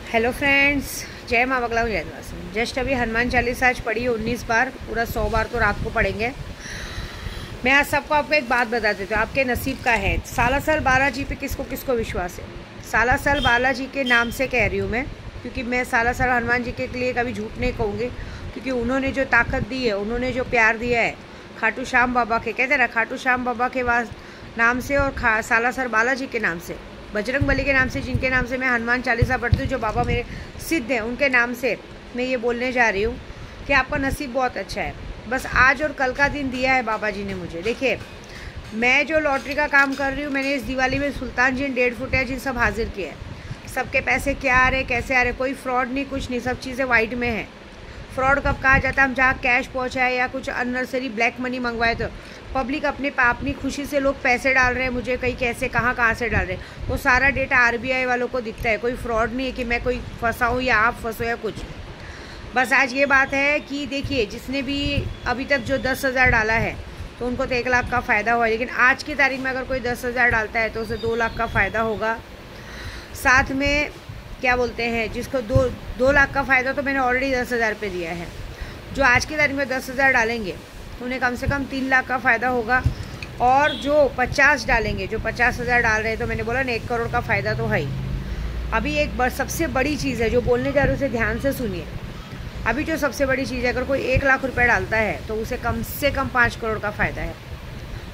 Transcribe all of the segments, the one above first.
Hello friends, जय माँ बगला जय द्वासन। जस्ट अभी हनुमान चालीसा आज पढ़ी 19 बार, पूरा 100 बार तो रात को पढ़ेंगे। मैं आज सबको आपको एक बात बता देती हूँ, आपके नसीब का है। सालासर बालाजी पे किसको किसको विश्वास है? सालासर बालाजी के नाम से कह रही हूँ मैं, क्योंकि मैं सालासर हनुमान जी के लिए कभी झूठ नहीं कहूँगी, क्योंकि उन्होंने जो ताकत दी है, उन्होंने जो प्यार दिया है खाटू श्याम बाबा के, कहते ना खाटू श्याम बाबा के नाम से और सालासर बालाजी के नाम से, बजरंग बली के नाम से, जिनके नाम से मैं हनुमान चालीसा पढ़ती हूँ, जो बाबा मेरे सिद्ध हैं, उनके नाम से मैं ये बोलने जा रही हूँ कि आपका नसीब बहुत अच्छा है। बस आज और कल का दिन दिया है बाबा जी ने मुझे। देखिए, मैं जो लॉटरी का काम कर रही हूँ, मैंने इस दिवाली में सुल्तान जिन 1.5 फुटिया जिन सब हाजिर किए हैं। सबके पैसे क्या आ रहे, कैसे आ रहे, कोई फ्रॉड नहीं, कुछ नहीं, सब चीज़ें वाइट में है। फ्रॉड कब कहा जाता है? हम जहाँ कैश पहुँचाए या कुछ अननेसेसरी ब्लैक मनी मंगवाए तो पब्लिक अपनी खुशी से लोग पैसे डाल रहे हैं मुझे, कहीं कैसे कहाँ से डाल रहे हैं, वो सारा डेटा RBI वालों को दिखता है। कोई फ्रॉड नहीं है कि मैं कोई फंसाऊँ या आप फंसो या कुछ। बस आज ये बात है कि देखिए, जिसने भी अभी तक जो 10,000 डाला है तो उनको तो 1 लाख का फ़ायदा हुआ, लेकिन आज की तारीख में अगर कोई 10,000 डालता है तो उसे 2 लाख का फ़ायदा होगा। साथ में क्या बोलते हैं, जिसको 2 लाख का फ़ायदा तो मैंने ऑलरेडी 10,000 पे दिया है। जो आज की तारीख में 10,000 डालेंगे उन्हें कम से कम 3 लाख का फ़ायदा होगा, और जो 50 डालेंगे, जो 50,000 डाल रहे हैं, तो मैंने बोला ना 1 करोड़ का फ़ायदा तो है ही। अभी एक सबसे बड़ी चीज़ है जो बोलने जा रही हूँ, उसे ध्यान से सुनिए। अभी जो सबसे बड़ी चीज़ है, अगर कोई 1 लाख रुपये डालता है तो उसे कम से कम 5 करोड़ का फ़ायदा है,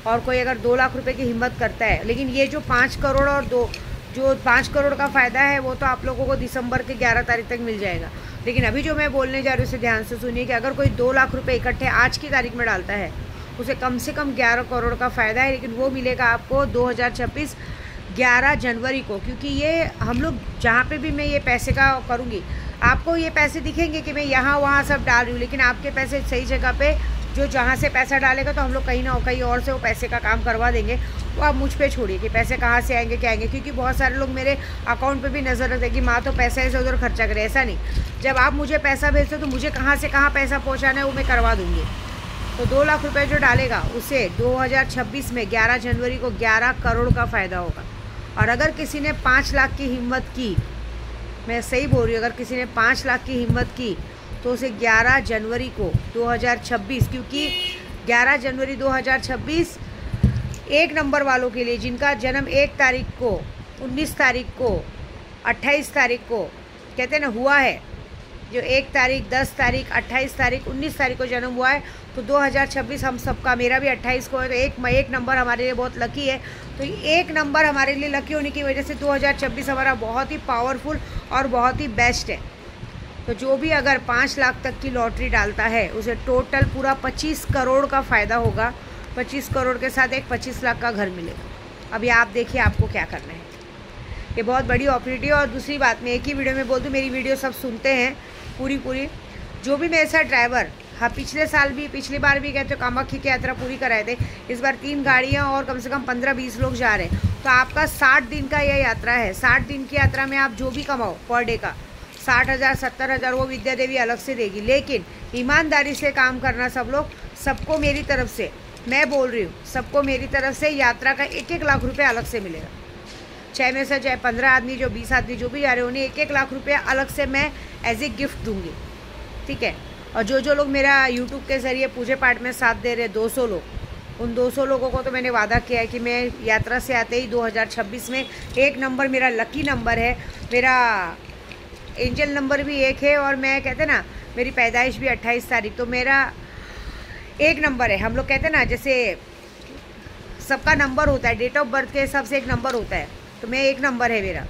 और कोई अगर 2 लाख रुपये की हिम्मत करता है, लेकिन ये जो 5 करोड़ और जो 5 करोड़ का फ़ायदा है वो तो आप लोगों को दिसंबर के 11 तारीख तक मिल जाएगा। लेकिन अभी जो मैं बोलने जा रही हूँ उसे ध्यान से सुनिए कि अगर कोई 2 लाख रुपए इकट्ठे आज की तारीख में डालता है, उसे कम से कम 11 करोड़ का फ़ायदा है। लेकिन वो मिलेगा आपको 2026 11 जनवरी को, क्योंकि ये हम लोग जहाँ पे भी मैं ये पैसे का करूँगी, आपको ये पैसे दिखेंगे कि मैं यहाँ वहाँ सब डाल रही हूँ, लेकिन आपके पैसे सही जगह पे, जो जहाँ से पैसा डालेगा तो हम लोग कहीं ना कहीं और से वो पैसे का काम करवा देंगे। वो आप मुझ पे छोड़िए कि पैसे कहाँ से आएंगे क्या आएंगे, क्योंकि बहुत सारे लोग मेरे अकाउंट पे भी नज़र रखते हैं कि माँ तो पैसा ऐसे उधर खर्चा करे। ऐसा नहीं, जब आप मुझे पैसा भेजते हो तो मुझे कहाँ से कहाँ पैसा पहुँचाना है वो मैं करवा दूँगी। तो 2 लाख रुपये जो डालेगा उसे 2026 में 11 जनवरी को 11 करोड़ का फ़ायदा होगा। और अगर किसी ने 5 लाख की हिम्मत की, मैं सही बोल रही हूँ, अगर किसी ने 5 लाख की हिम्मत की तो उसे 11 जनवरी को 2026, क्योंकि 11 जनवरी 2026 1 नंबर वालों के लिए, जिनका जन्म 1 तारीख को, 19 तारीख को, 28 तारीख को, कहते हैं ना हुआ है, जो 1 तारीख, 10 तारीख, 28 तारीख, 19 तारीख को जन्म हुआ है, तो 2026 हम सबका, मेरा भी 28 को है, तो एक नंबर हमारे लिए बहुत लकी है। तो 1 नंबर हमारे लिए लकी होने की वजह से 2026 हमारा बहुत ही पावरफुल और बहुत ही बेस्ट है। तो जो भी अगर 5 लाख तक की लॉटरी डालता है उसे टोटल पूरा 25 करोड़ का फ़ायदा होगा। 25 करोड़ के साथ एक 25 लाख का घर मिलेगा। अभी आप देखिए आपको क्या करना है, ये बहुत बड़ी अपॉर्चुनिटी है। और दूसरी बात, मैं एक ही वीडियो में बोल दूँ, मेरी वीडियो सब सुनते हैं पूरी। जो भी मेरे साथ ड्राइवर, हाँ पिछली बार भी गए थे, कामाख्या की यात्रा पूरी कराए थे, इस बार 3 गाड़ियाँ और कम से कम 15-20 लोग जा रहे हैं। तो आपका 60 दिन का यह यात्रा है। 60 दिन की यात्रा में आप जो भी कमाओ पर डे का 60,000 70,000 वो विद्या देवी अलग से देगी, लेकिन ईमानदारी से काम करना सब लोग। सबको मेरी तरफ से मैं बोल रही हूँ, सबको मेरी तरफ से यात्रा का 1-1 लाख रुपये अलग से मिलेगा। चाहे में से चाहे 15 आदमी, जो 20 आदमी जो भी जा रहे हैं, उन्हें 1-1 लाख रुपये अलग से मैं एज ए गिफ्ट दूँगी, ठीक है। और जो लोग मेरा यूट्यूब के ज़रिए पूजे पाठ में साथ दे रहे हैं, 200 लोग, उन 200 लोगों को तो मैंने वादा किया है कि मैं यात्रा से आते ही 2026 में 1 नंबर मेरा लकी नंबर है, मेरा एंजल नंबर भी 1 है, और मैं कहते ना मेरी पैदाइश भी 28 तारीख, तो मेरा 1 नंबर है। हम लोग कहते ना, जैसे सबका नंबर होता है, डेट ऑफ बर्थ के हिसाब से 1 नंबर होता है, तो मैं 1 नंबर है मेरा।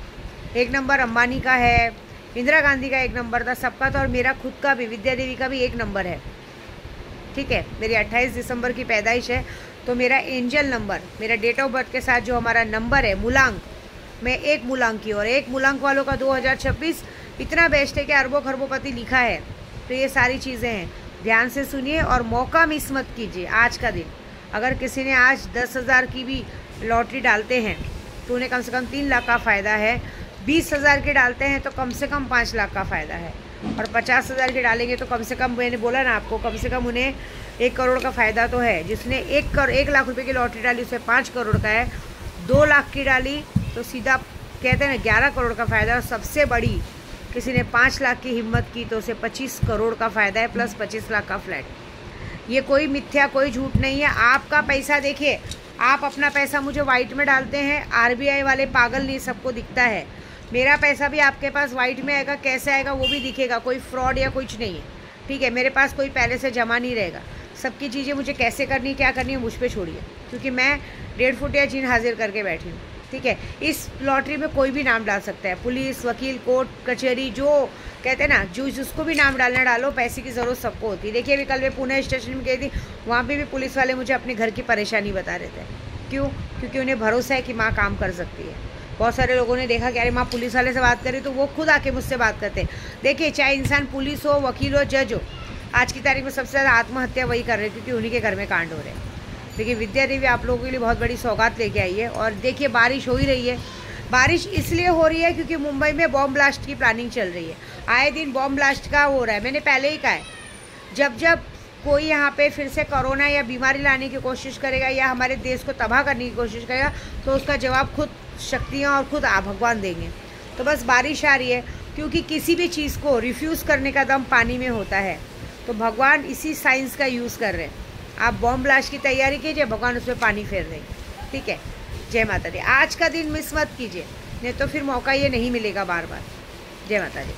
1 नंबर अंबानी का है, इंदिरा गांधी का 1 नंबर था, सबका था, और मेरा खुद का भी, विद्या देवी का भी 1 नंबर है, ठीक है। मेरी 28 दिसंबर की पैदाइश है, तो मेरा एंजल नंबर, मेरा डेट ऑफ बर्थ के साथ जो हमारा नंबर है मूलांक, मैं 1 मूलांक की, और 1 मूलांक वालों का 2026 इतना बेस्ट है कि अरबों खरबोपति लिखा है। तो ये सारी चीज़ें हैं, ध्यान से सुनिए और मौका मिस मत कीजिए। आज का दिन, अगर किसी ने आज 10,000 की भी लॉटरी डालते हैं तो उन्हें कम से कम 3 लाख का फ़ायदा है। 20,000 के डालते हैं तो कम से कम 5 लाख का फ़ायदा है, और 50,000 के डालेंगे तो कम से कम, मैंने बोला ना आपको, कम से कम उन्हें 1 करोड़ का फ़ायदा तो है। जिसने 1 लाख रुपए की लॉटरी डाली उसे 5 करोड़ का है। 2 लाख की डाली तो सीधा कहते हैं ना 11 करोड़ का फ़ायदा। और सबसे बड़ी किसी ने 5 लाख की हिम्मत की तो उसे 25 करोड़ का फ़ायदा है प्लस 25 लाख का फ्लैट। ये कोई मिथ्या, कोई झूठ नहीं है। आपका पैसा देखिए, आप अपना पैसा मुझे वाइट में डालते हैं, आरबीआई वाले पागल नहीं, सबको दिखता है। मेरा पैसा भी आपके पास वाइट में आएगा, कैसे आएगा वो भी दिखेगा, कोई फ्रॉड या कुछ नहीं है, ठीक है। मेरे पास कोई पहले से जमा नहीं रहेगा। सबकी चीज़ें मुझे कैसे करनी, क्या करनी है, मुझ पर छोड़िए, क्योंकि मैं 1.5 फुट या जीन हाजिर करके बैठी हूँ, ठीक है। इस लॉटरी में कोई भी नाम डाल सकता है, पुलिस, वकील, कोर्ट कचहरी, जो कहते हैं ना, जो जिसको भी नाम डालना डालो, पैसे की ज़रूरत सबको होती है। देखिए अभी कल मैं पुणे स्टेशन में गई थी, वहाँ पे भी पुलिस वाले मुझे अपने घर की परेशानी बता रहे थे। क्यों? क्योंकि उन्हें भरोसा है कि माँ काम कर सकती है। बहुत सारे लोगों ने देखा कि अरे माँ पुलिस वाले से बात करी, तो वो खुद आके मुझसे बात करते हैं। देखिए चाहे इंसान पुलिस हो, वकील हो, जज हो, आज की तारीख में सबसे ज़्यादा आत्महत्या वही कर रहे हैं, क्योंकि उन्हीं के घर में कांड हो रहे हैं। देखिए विद्या देवी आप लोगों के लिए बहुत बड़ी सौगात लेके आई है। और देखिए बारिश हो ही रही है। बारिश इसलिए हो रही है क्योंकि मुंबई में बॉम्ब ब्लास्ट की प्लानिंग चल रही है। आए दिन बॉम्ब ब्लास्ट का हो रहा है। मैंने पहले ही कहा है, जब जब कोई यहाँ पे फिर से कोरोना या बीमारी लाने की कोशिश करेगा या हमारे देश को तबाह करने की कोशिश करेगा, तो उसका जवाब खुद शक्तियाँ और खुद भगवान देंगे। तो बस बारिश आ रही है, क्योंकि किसी भी चीज़ को रिफ्यूज़ करने का दम पानी में होता है। तो भगवान इसी साइंस का यूज़ कर रहे हैं। आप बॉम्ब ब्लास्ट की तैयारी कीजिए, भगवान उसमें पानी फेर देंगे, ठीक है। जय माता दी। आज का दिन मिस मत कीजिए, नहीं तो फिर मौका ये नहीं मिलेगा बार बार। जय माता दी।